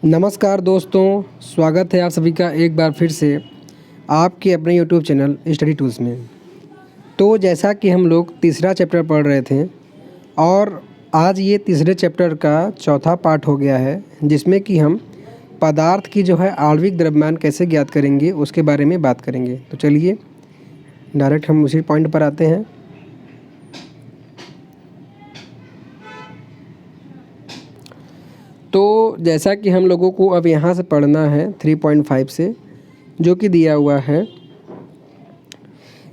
नमस्कार दोस्तों, स्वागत है आप सभी का एक बार फिर से आपके अपने यूट्यूब चैनल स्टडी टूल्स में। तो जैसा कि हम लोग तीसरा चैप्टर पढ़ रहे थे और आज ये तीसरे चैप्टर का चौथा पार्ट हो गया है, जिसमें कि हम पदार्थ की जो है आणविक द्रव्यमान कैसे ज्ञात करेंगे उसके बारे में बात करेंगे। तो चलिए डायरेक्ट हम उसी पॉइंट पर आते हैं। तो जैसा कि हम लोगों को अब यहाँ से पढ़ना है 3.5 से, जो कि दिया हुआ है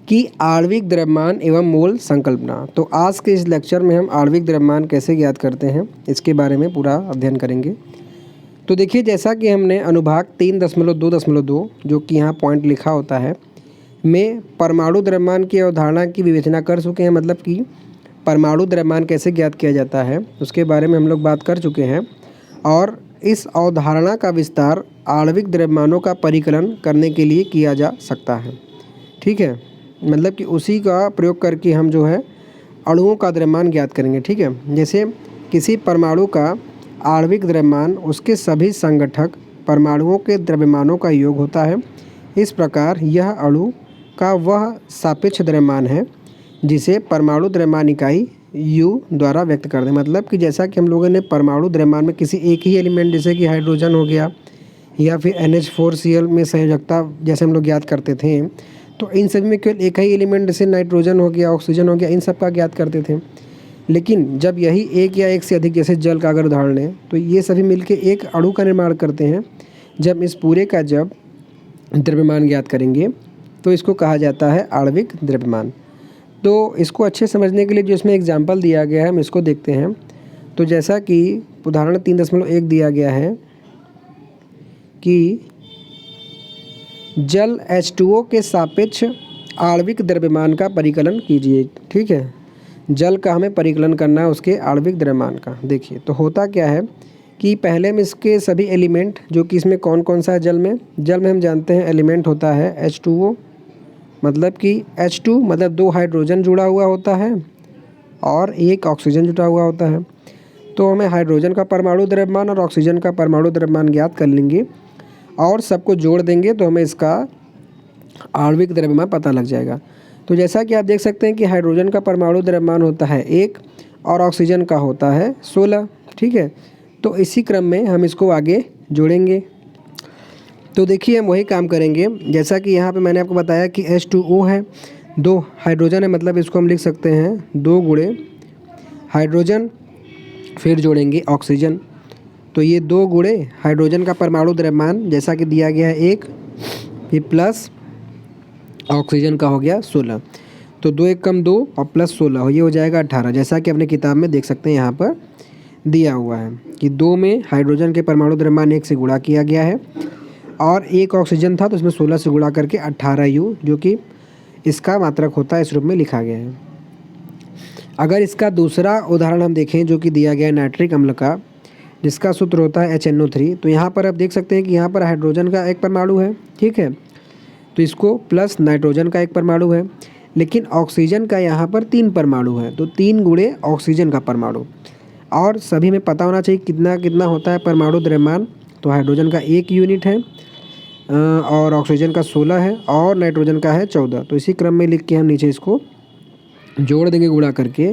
कि आणविक द्रव्यमान एवं मोल संकल्पना। तो आज के इस लेक्चर में हम आणविक द्रव्यमान कैसे ज्ञात करते हैं इसके बारे में पूरा अध्ययन करेंगे। तो देखिए, जैसा कि हमने अनुभाग 3.2.2 जो कि यहाँ पॉइंट लिखा होता है में परमाणु द्रव्यमान की अवधारणा की विवेचना कर चुके हैं। मतलब कि परमाणु द्रव्यमान कैसे ज्ञात किया जाता है उसके बारे में हम लोग बात कर चुके हैं और इस अवधारणा का विस्तार आणविक द्रव्यमानों का परिकलन करने के लिए किया जा सकता है। ठीक है, मतलब कि उसी का प्रयोग करके हम जो है अणुओं का द्रव्यमान ज्ञात करेंगे। ठीक है, जैसे किसी परमाणु का आणविक द्रव्यमान उसके सभी संगठक परमाणुओं के द्रव्यमानों का योग होता है। इस प्रकार यह अणु का वह सापेक्ष द्रव्यमान है जिसे परमाणु द्रव्यमान इकाई U द्वारा व्यक्त कर दें। मतलब कि जैसा कि हम लोगों ने परमाणु द्रव्यमान में किसी एक ही एलिमेंट जैसे कि हाइड्रोजन हो गया या फिर NH4Cl में संयोजकता जैसे हम लोग ज्ञात करते थे, तो इन सभी में केवल एक ही एलिमेंट जैसे नाइट्रोजन हो गया, ऑक्सीजन हो गया, इन सब का ज्ञात करते थे। लेकिन जब यही एक या एक से अधिक जैसे जल का अगर उदाहरण लें तो ये सभी मिलकर एक अणु का निर्माण करते हैं। जब इस पूरे का जब द्रव्यमान ज्ञात करेंगे तो इसको कहा जाता है आणविक द्रव्यमान। तो इसको अच्छे समझने के लिए जो इसमें एग्जाम्पल दिया गया है हम इसको देखते हैं। तो जैसा कि उदाहरण 3.1 दिया गया है कि जल H2O के सापेक्ष आणविक द्रव्यमान का परिकलन कीजिए। ठीक है, जल का हमें परिकलन करना है उसके आणविक द्रव्यमान का। देखिए, तो होता क्या है कि पहले में इसके सभी एलिमेंट जो कि इसमें कौन कौन सा है जल में हम जानते हैं एलिमेंट होता है H2O। मतलब कि H2 मतलब 2 हाइड्रोजन जुड़ा हुआ होता है और एक ऑक्सीजन जुड़ा हुआ होता है। तो हमें हाइड्रोजन का परमाणु द्रव्यमान और ऑक्सीजन का परमाणु द्रव्यमान ज्ञात कर लेंगे और सबको जोड़ देंगे तो हमें इसका आणविक द्रव्यमान पता लग जाएगा। तो जैसा कि आप देख सकते हैं कि हाइड्रोजन का परमाणु द्रव्यमान होता है 1 और ऑक्सीजन का होता है 16। ठीक है, तो इसी क्रम में हम इसको आगे जोड़ेंगे। तो देखिए, हम वही काम करेंगे जैसा कि यहाँ पे मैंने आपको बताया कि H2O है, 2 हाइड्रोजन है, मतलब इसको हम लिख सकते हैं 2 गुणे हाइड्रोजन, फिर जोड़ेंगे ऑक्सीजन। तो ये 2 गुणे हाइड्रोजन का परमाणु द्रव्यमान जैसा कि दिया गया है 1, फिर प्लस ऑक्सीजन का हो गया 16। तो 2 1 कम 2 और प्लस 16 ये हो जाएगा 18। जैसा कि अपने किताब में देख सकते हैं यहाँ पर दिया हुआ है कि 2 में हाइड्रोजन के परमाणु द्रव्यमान 1 से गुणा किया गया है और 1 ऑक्सीजन था तो इसमें 16 से गुणा करके 18U जो कि इसका मात्रक होता है इस रूप में लिखा गया है। अगर इसका दूसरा उदाहरण हम देखें जो कि दिया गया है नाइट्रिक अम्ल का, जिसका सूत्र होता है HNO3। तो यहाँ पर आप देख सकते हैं कि यहाँ पर हाइड्रोजन का एक परमाणु है। ठीक है, तो इसको प्लस नाइट्रोजन का एक परमाणु है, लेकिन ऑक्सीजन का यहाँ पर 3 परमाणु है। तो 3 गुणे ऑक्सीजन का परमाणु। और सभी में पता होना चाहिए कितना कितना होता है परमाणु द्रव्यमान। तो हाइड्रोजन का 1 यूनिट है और ऑक्सीजन का 16 है और नाइट्रोजन का है 14। तो इसी क्रम में लिख के हम नीचे इसको जोड़ देंगे गुणा करके।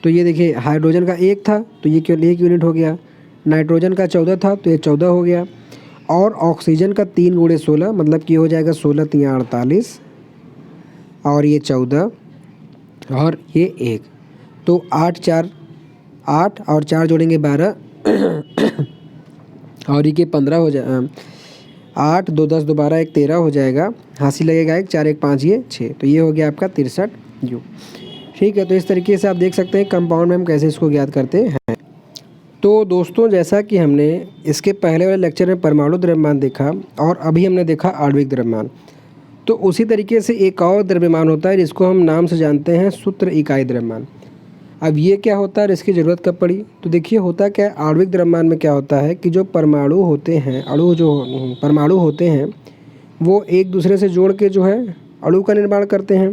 तो ये देखिए, हाइड्रोजन का 1 था तो ये केवल 1 यूनिट हो गया, नाइट्रोजन का 14 था तो ये 14 हो गया और ऑक्सीजन का 3 गुणे 16 मतलब कि हो जाएगा 16 3 48 और ये 14 और ये 1। तो 8 और 4 जोड़ेंगे 12 और ये 15 हो जाए 8 2 10 2 12 1 13 हो जाएगा, हासिल लगेगा 1 4 1 5 ये 6। तो ये हो गया आपका 63U। ठीक है, तो इस तरीके से आप देख सकते हैं कंपाउंड में हम कैसे इसको ज्ञात करते हैं। तो दोस्तों, जैसा कि हमने इसके पहले वाले लेक्चर में परमाणु द्रव्यमान देखा और अभी हमने देखा आणविक द्रव्यमान, तो उसी तरीके से एक और द्रव्यमान होता है जिसको हम नाम से जानते हैं सूत्र इकाई द्रव्यमान। अब ये क्या होता है और इसकी ज़रूरत कब पड़ी? तो देखिए, होता क्या है आणविक द्रव्यमान में क्या होता है कि जो परमाणु होते हैं परमाणु होते हैं वो एक दूसरे से जोड़ के जो है अणु का निर्माण करते हैं।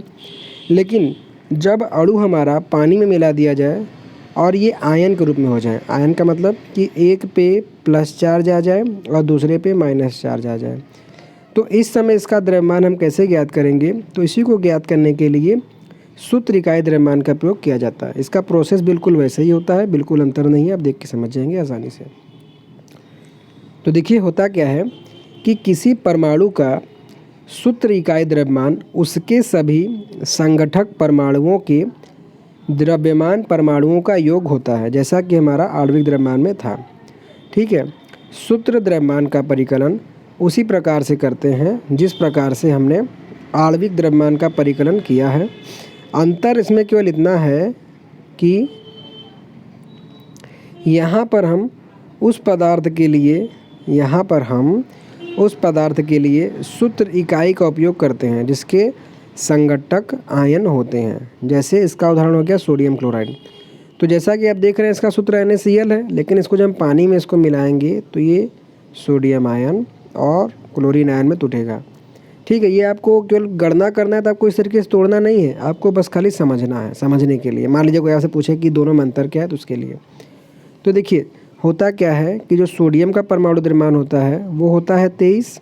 लेकिन जब अणु हमारा पानी में मिला दिया जाए और ये आयन के रूप में हो जाए। आयन का मतलब कि एक पे प्लस चार्ज आ जाए और दूसरे पे माइनस चार्ज आ जाए। तो इस समय इसका द्रव्यमान हम कैसे ज्ञात करेंगे? तो इसी को ज्ञात करने के लिए सूत्र इकाई द्रव्यमान का प्रयोग किया जाता है। इसका प्रोसेस बिल्कुल वैसे ही होता है, बिल्कुल अंतर नहीं है, आप देख के समझ जाएंगे आसानी से। तो देखिए होता क्या है कि किसी परमाणु का सूत्र इकाई द्रव्यमान उसके सभी संगठक परमाणुओं के द्रव्यमान परमाणुओं का योग होता है, जैसा कि हमारा आणविक द्रव्यमान में था। ठीक है, सूत्र द्रव्यमान का परिकलन उसी प्रकार से करते हैं जिस प्रकार से हमने आणविक द्रव्यमान का परिकलन किया है। अंतर इसमें केवल इतना है कि यहाँ पर हम उस पदार्थ के लिए सूत्र इकाई का उपयोग करते हैं जिसके संगठक आयन होते हैं। जैसे इसका उदाहरण हो गया सोडियम क्लोराइड। तो जैसा कि आप देख रहे हैं इसका सूत्र NaCl है, लेकिन इसको जब हम पानी में इसको मिलाएंगे तो ये सोडियम आयन और क्लोरीन आयन में टूटेगा। ठीक है, ये आपको केवल गणना करना है, तो आपको इस तरीके से तोड़ना नहीं है, आपको बस खाली समझना है। समझने के लिए मान लीजिए कोई आपसे पूछे कि दोनों में अंतर क्या है, तो उसके लिए तो देखिए होता क्या है कि जो सोडियम का परमाणु द्रव्यमान होता है वो होता है 23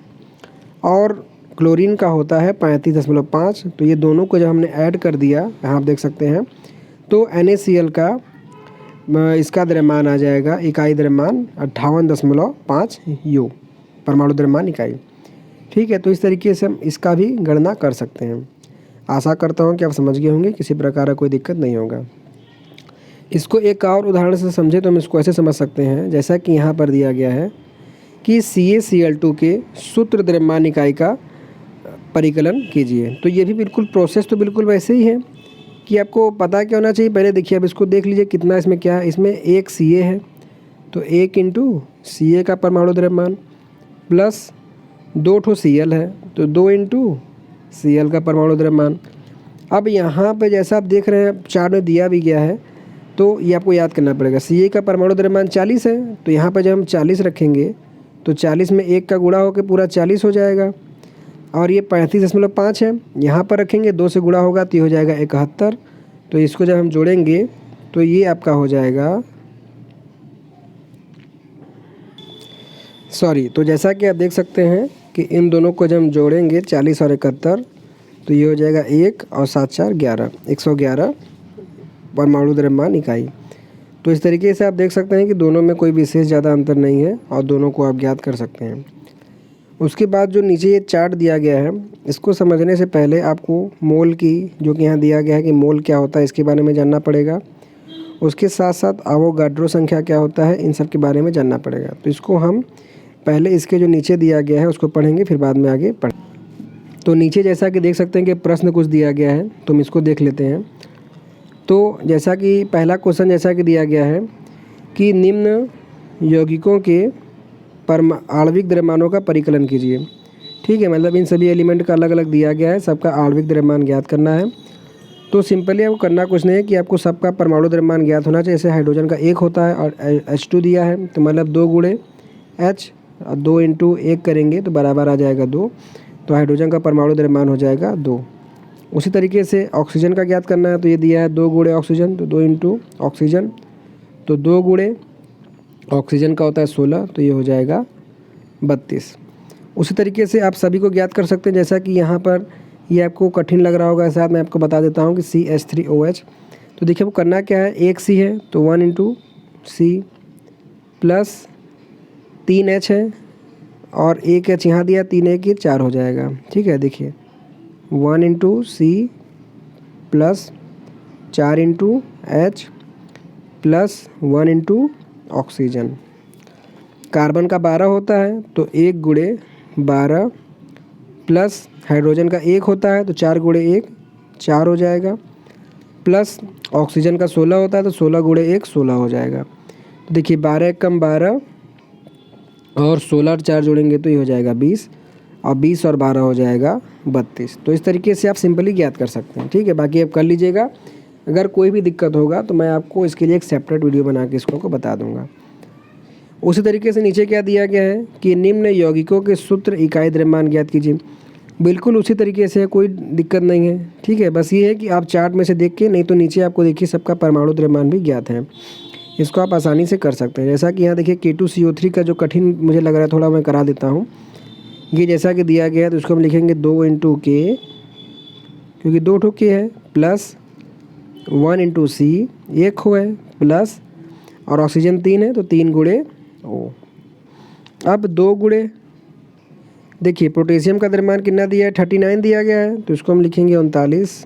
और क्लोरीन का होता है 35.5। तो ये दोनों को जब हमने ऐड कर दिया, यहाँ आप देख सकते हैं, तो NaCl का इसका द्रव्यमान आ जाएगा, इकाई द्रव्यमान 58.5 U परमाणु द्रव्यमान इकाई। ठीक है, तो इस तरीके से हम इसका भी गणना कर सकते हैं। आशा करता हूँ कि आप समझ गए होंगे, किसी प्रकार का कोई दिक्कत नहीं होगा। इसको एक और उदाहरण से समझे तो हम इसको ऐसे समझ सकते हैं, जैसा कि यहाँ पर दिया गया है कि CaCl2 के सूत्र द्रव्यमान इकाई का परिकलन कीजिए। तो ये भी बिल्कुल प्रोसेस तो बिल्कुल वैसे ही है कि आपको पता क्या होना चाहिए। पहले देखिए, अब इसको देख लीजिए कितना इसमें क्या है। इसमें एक Ca है, तो 1 × Ca का परमाणु द्रव्यमान प्लस 2 Cl है, तो 2 × Cl का परमाणु द्रव्यमान। अब यहाँ पे जैसा आप देख रहे हैं चार्ट में दिया भी गया है, तो ये आपको याद करना पड़ेगा। Ca का परमाणु द्रव्यमान 40 है, तो यहाँ पर जब हम 40 रखेंगे तो 40 में 1 का गुणा होकर पूरा 40 हो जाएगा। और ये 35.5 है, यहाँ पर रखेंगे 2 से गुणा होगा तो ये हो जाएगा 71। तो इसको जब हम जोड़ेंगे तो ये आपका हो जाएगा तो जैसा कि आप देख सकते हैं कि इन दोनों को जब हम जोड़ेंगे 40 और 71 तो ये हो जाएगा 1 और 7 4 11 111 परमाणु द्रव्यमान इकाई। तो इस तरीके से आप देख सकते हैं कि दोनों में कोई विशेष ज़्यादा अंतर नहीं है और दोनों को आप ज्ञात कर सकते हैं। उसके बाद जो नीचे ये चार्ट दिया गया है, इसको समझने से पहले आपको मोल की, जो कि यहाँ दिया गया है कि मोल क्या होता है, इसके बारे में जानना पड़ेगा। उसके साथ साथ अवोगाड्रो संख्या क्या होता है, इन सब के बारे में जानना पड़ेगा। तो इसको हम पहले इसके जो नीचे दिया गया है उसको पढ़ेंगे, फिर बाद में आगे पढ़ें। तो नीचे जैसा कि देख सकते हैं कि प्रश्न कुछ दिया गया है, तो हम इसको देख लेते हैं। तो जैसा कि पहला क्वेश्चन जैसा कि दिया गया है कि निम्न यौगिकों के आणविक द्रव्यमानों का परिकलन कीजिए। ठीक है, मतलब इन सभी एलिमेंट का अलग अलग दिया गया है, सबका आणविक द्रव्यमान ज्ञात करना है। तो सिंपली आपको करना कुछ नहीं है कि आपको सबका परमाणु द्रव्यमान ज्ञात होना चाहिए। जैसे हाइड्रोजन का 1 होता है और H2 दिया है, तो मतलब 2 × H और 2 × 1 करेंगे तो बराबर आ जाएगा 2। तो हाइड्रोजन का परमाणु द्रव्यमान हो जाएगा 2। उसी तरीके से ऑक्सीजन का ज्ञात करना है, तो ये दिया है 2 × ऑक्सीजन, तो 2 × ऑक्सीजन, तो 2 × ऑक्सीजन का होता है 16, तो ये हो जाएगा 32। उसी तरीके से आप सभी को ज्ञात कर सकते हैं, जैसा कि यहाँ पर ये आपको कठिन लग रहा होगा, साथ मैं आपको बता देता हूँ कि CH3OH। तो देखिए आपको करना क्या है, एक C है तो 1 × C प्लस 3 H है और 1 H यहाँ दिया, 3 1 ये 4 हो जाएगा। ठीक है, देखिए 1 × C plus 4 × H plus 1 × oxygen. Carbon का 12 होता है, तो 1 × 12 प्लस हाइड्रोजन का 1 होता है, तो 4 × 1 4 हो जाएगा, प्लस ऑक्सीजन का 16 होता है, तो 16 × 1 16 हो जाएगा। तो देखिए 12 × 12 और 16 और 4 जोड़ेंगे तो ये हो जाएगा 20 और 20 और 12 हो जाएगा 32। तो इस तरीके से आप सिंपली ज्ञात कर सकते हैं। ठीक है, बाकी आप कर लीजिएगा। अगर कोई भी दिक्कत होगा तो मैं आपको इसके लिए एक सेपरेट वीडियो बना के इसको बता दूंगा। उसी तरीके से नीचे क्या दिया गया है कि निम्न यौगिकों के सूत्र इकाई द्रव्यमान ज्ञात कीजिए। बिल्कुल उसी तरीके से है, कोई दिक्कत नहीं है। ठीक है, बस ये है कि आप चार्ट में से देख के, नहीं तो नीचे आपको देखिए सबका परमाणु द्रव्यमान भी ज्ञात है, इसको आप आसानी से कर सकते हैं। जैसा कि यहाँ देखिए K2CO3 का जो कठिन मुझे लग रहा है, थोड़ा मैं करा देता हूँ। ये जैसा कि दिया गया है तो इसको हम लिखेंगे 2 इंटू के, क्योंकि 2 ठो के है, प्लस 1 इंटू सी, 1 हो है, प्लस और ऑक्सीजन 3 है तो 3 गुणे ओ। अब 2 गुणे, देखिए पोटेशियम का द्रव्यमान कितना दिया है, 39 दिया गया है, तो इसको हम लिखेंगे 39,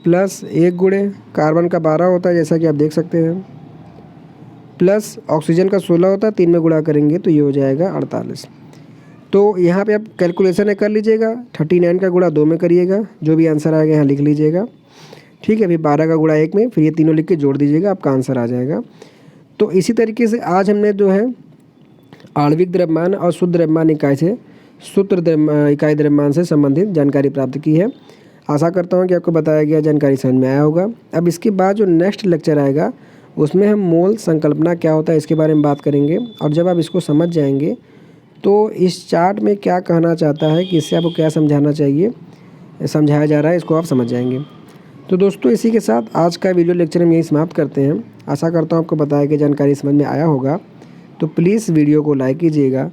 प्लस 1 गुणे कार्बन का 12 होता है जैसा कि आप देख सकते हैं, प्लस ऑक्सीजन का 16 होता है, 3 में गुणा करेंगे तो ये हो जाएगा 48। तो यहाँ पे आप कैलकुलेशन कर लीजिएगा, 39 का गुणा 2 में करिएगा, जो भी आंसर आएगा यहाँ लिख लीजिएगा। ठीक है, फिर 12 का गुणा 1 में, फिर ये तीनों लिख के जोड़ दीजिएगा, आपका आंसर आ जाएगा। तो इसी तरीके से आज हमने जो है आणविक द्रव्यमान और शुद्ध द्रव्यमान इकाई से इकाई द्रव्यमान से संबंधित जानकारी प्राप्त की है। आशा करता हूँ कि आपको बताया गया जानकारी समझ में आया होगा। अब इसके बाद जो नेक्स्ट लेक्चर आएगा उसमें हम मोल संकल्पना क्या होता है इसके बारे में बात करेंगे, और जब आप इसको समझ जाएंगे तो इस चार्ट में क्या कहना चाहता है कि इससे आपको क्या समझाना चाहिए, समझाया जा रहा है, इसको आप समझ जाएंगे। तो दोस्तों इसी के साथ आज का वीडियो लेक्चर हम यहीं समाप्त करते हैं। आशा करता हूँ आपको बताया गया जानकारी समझ में आया होगा। तो प्लीज़ वीडियो को लाइक कीजिएगा,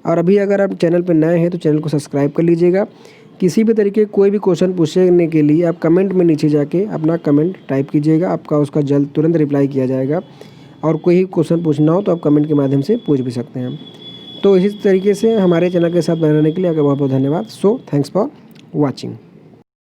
और अभी अगर आप चैनल पर नए हैं तो चैनल को सब्सक्राइब कर लीजिएगा। किसी भी तरीके कोई भी क्वेश्चन पूछने के लिए आप कमेंट में नीचे जाके अपना कमेंट टाइप कीजिएगा, आपका उसका जल्द तुरंत रिप्लाई किया जाएगा। और कोई क्वेश्चन पूछना हो तो आप कमेंट के माध्यम से पूछ भी सकते हैं। तो इसी तरीके से हमारे चैनल के साथ बने रहने के लिए आपका बहुत बहुत धन्यवाद। So thanks for watching.